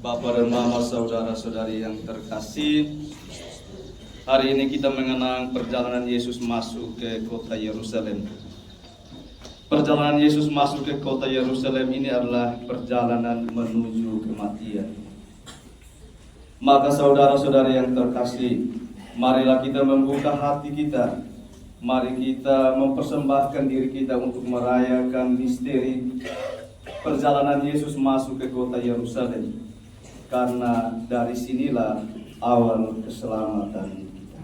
Bapak dan Mama, saudara-saudari yang terkasih, hari ini kita mengenang perjalanan Yesus masuk ke kota Yerusalem. Perjalanan Yesus masuk ke kota Yerusalem ini adalah perjalanan menuju kematian. Maka saudara-saudari yang terkasih, marilah kita membuka hati kita. Mari kita mempersembahkan diri kita untuk merayakan misteri perjalanan Yesus masuk ke kota Yerusalem. Karena dari sinilah awal keselamatan kita.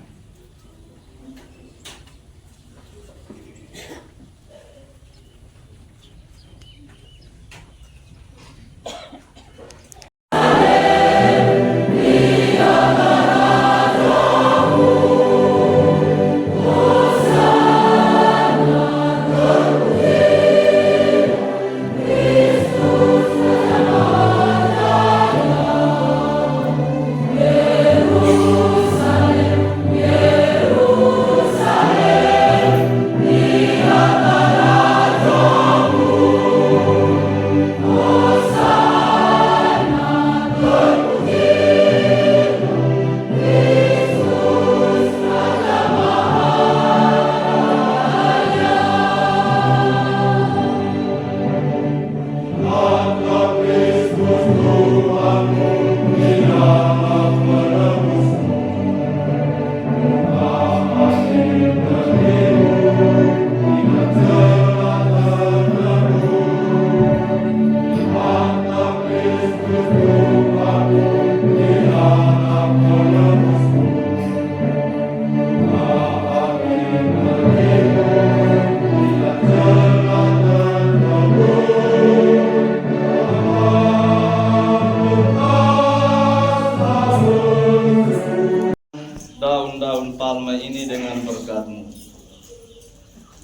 Daun-daun palma ini dengan berkat-Mu.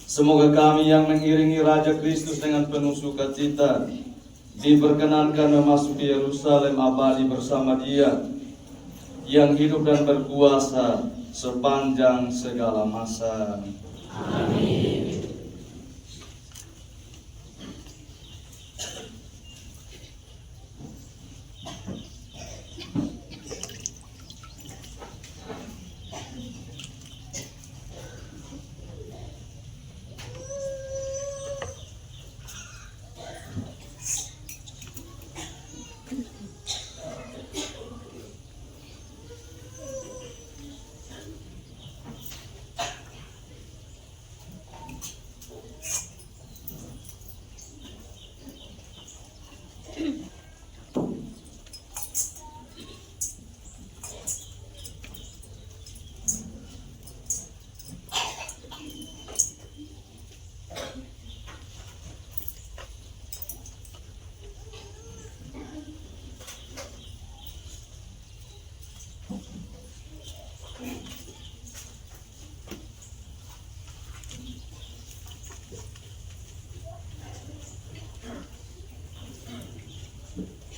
Semoga kami yang mengiringi Raja Kristus dengan penuh sukacita diperkenankan memasuki Yerusalem abadi bersama Dia yang hidup dan berkuasa sepanjang segala masa. Amin.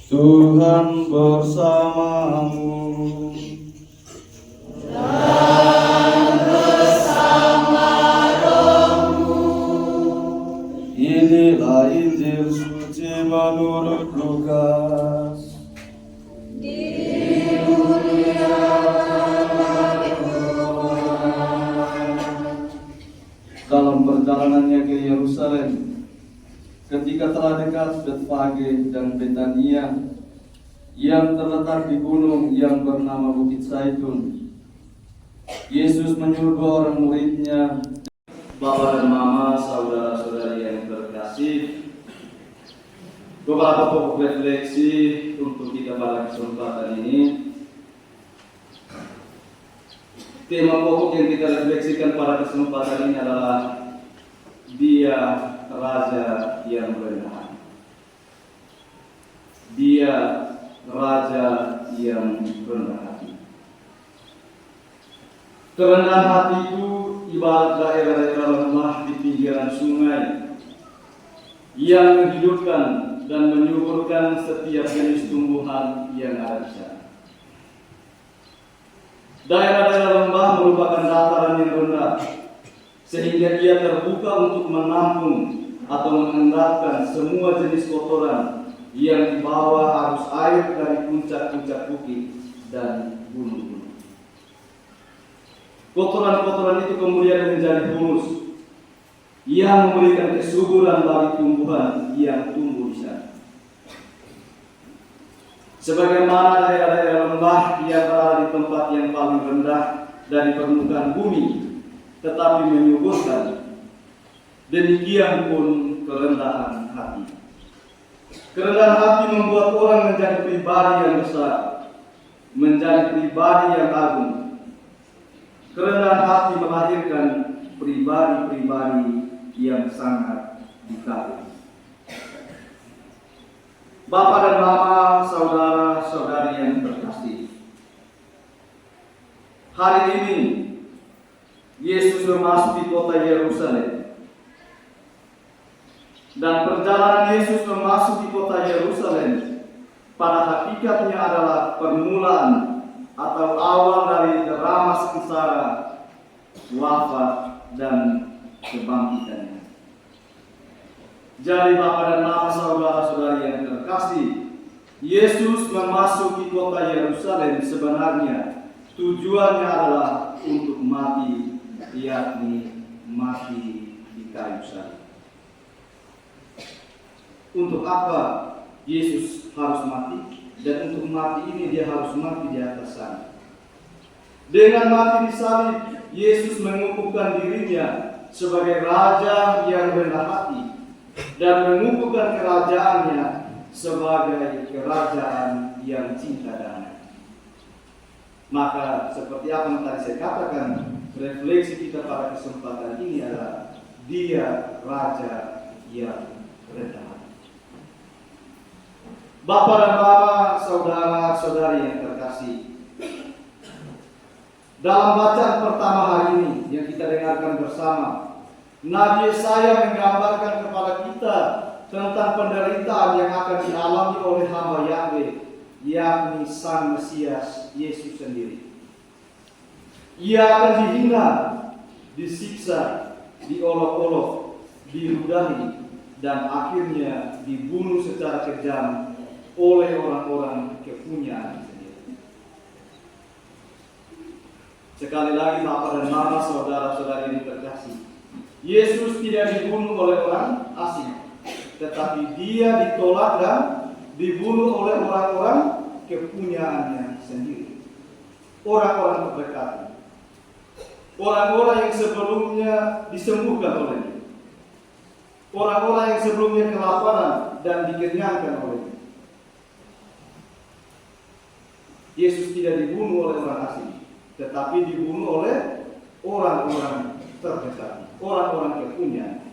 Tuhan bersamamu. Dan bersama rohmu. Inilah Injil suci menurut Lukas. Dalam perjalanannya ke Yerusalem, ketika telah dekat Betfage dan Betania yang terletak di gunung yang bernama Bukit Zaitun, Yesus menyuruh dua orang muridnya. Bapak dan Mama, saudara-saudari yang terkasih, beberapa pokok refleksi untuk kita pada kesempatan ini. Tema pokok yang kita refleksikan pada kesempatan ini adalah Dia Raja yang rendah. Dia Raja yang rendah hati. Kerendahan hati itu ibarat daerah-daerah lemah di pinggiran sungai yang menghidupkan dan menyuburkan setiap jenis tumbuhan yang ada di sana. Daerah-daerah lembah merupakan dataran yang rendah, sehingga ia terbuka untuk menampung atau mengendapkan semua jenis kotoran yang dibawa arus air dari puncak-puncak bukit dan gunung-gunung. Kotoran-kotoran itu kemudian menjadi humus yang memberikan kesuburan bagi tumbuhan yang tumbuh di sana. Sebagaimana daerah-daerah lembah yang berada di tempat yang paling rendah dari permukaan bumi, tetapi menyuburkan, demikian pun kerendahan hati. Kerendahan hati membuat orang menjadi pribadi yang besar, menjadi pribadi yang agung. Kerendahan hati melahirkan pribadi-pribadi yang sangat dikagumi. Bapak dan Mama, saudara-saudari yang terkasih, hari ini Yesus memasuki kota Yerusalem. Dan perjalanan Yesus memasuki kota Yerusalem pada hakikatnya adalah permulaan atau awal dari drama sengsara, wafat, dan kebangkitannya. Jadi Bapak dan Mama, saudara-saudari yang terkasih, Yesus memasuki kota Yerusalem sebenarnya tujuannya adalah untuk mati, yakni mati di kayu salib. Untuk apa Yesus harus mati? Dan untuk mati ini dia harus mati di atas salib. Dengan mati di salib, Yesus mengukuhkan dirinya sebagai Raja yang rendah hati dan mengukuhkan kerajaannya sebagai kerajaan yang cinta damai. Maka seperti apa yang tadi saya katakan, refleksi kita pada kesempatan ini adalah Dia Raja yang rendah hati. Bapak dan Mama, saudara-saudari yang terkasih, dalam bacaan pertama hari ini yang kita dengarkan bersama, Nabi Yesaya menggambarkan kepada kita tentang penderitaan yang akan dialami oleh hamba Yahweh, yakni Sang Mesias Yesus sendiri. Ia akan dihina, disiksa, diolok-olok, diludahi, dan akhirnya dibunuh secara kejam oleh orang-orang kepunyaan sendiri. Sekali lagi Bapak dan Mama, saudara-saudari yang terkasih, Yesus tidak dibunuh oleh orang asing, tetapi Dia ditolak dan dibunuh oleh orang-orang kepunyaannya sendiri. Orang-orang terdekatnya, orang-orang yang sebelumnya disembuhkan olehnya, orang-orang yang sebelumnya kelaparan dan dikenyangkan olehnya. Yesus tidak dibunuh oleh orang asing, tetapi dibunuh oleh orang-orang terdekat, orang-orang kepunyaan.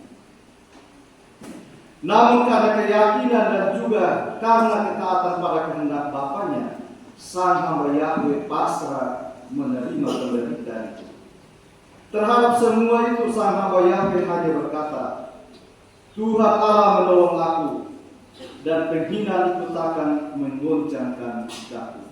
Namun karena keyakinan dan juga karena ketaatan pada kehendak Bapaknya, Sang hamba Yahweh pasrah menerima penderitaan itu. Terhadap semua itu Sang hamba Yahweh hanya berkata, Tuhan Allah menolong aku, dan penghinaan itu takkan menggoncangkan daku.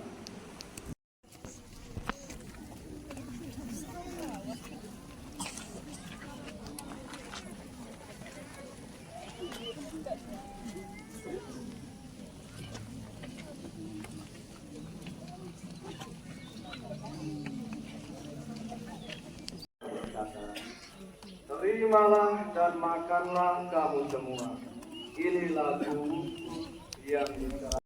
Terimalah dan makanlah kamu semua. Ini lagu yang diserahkan.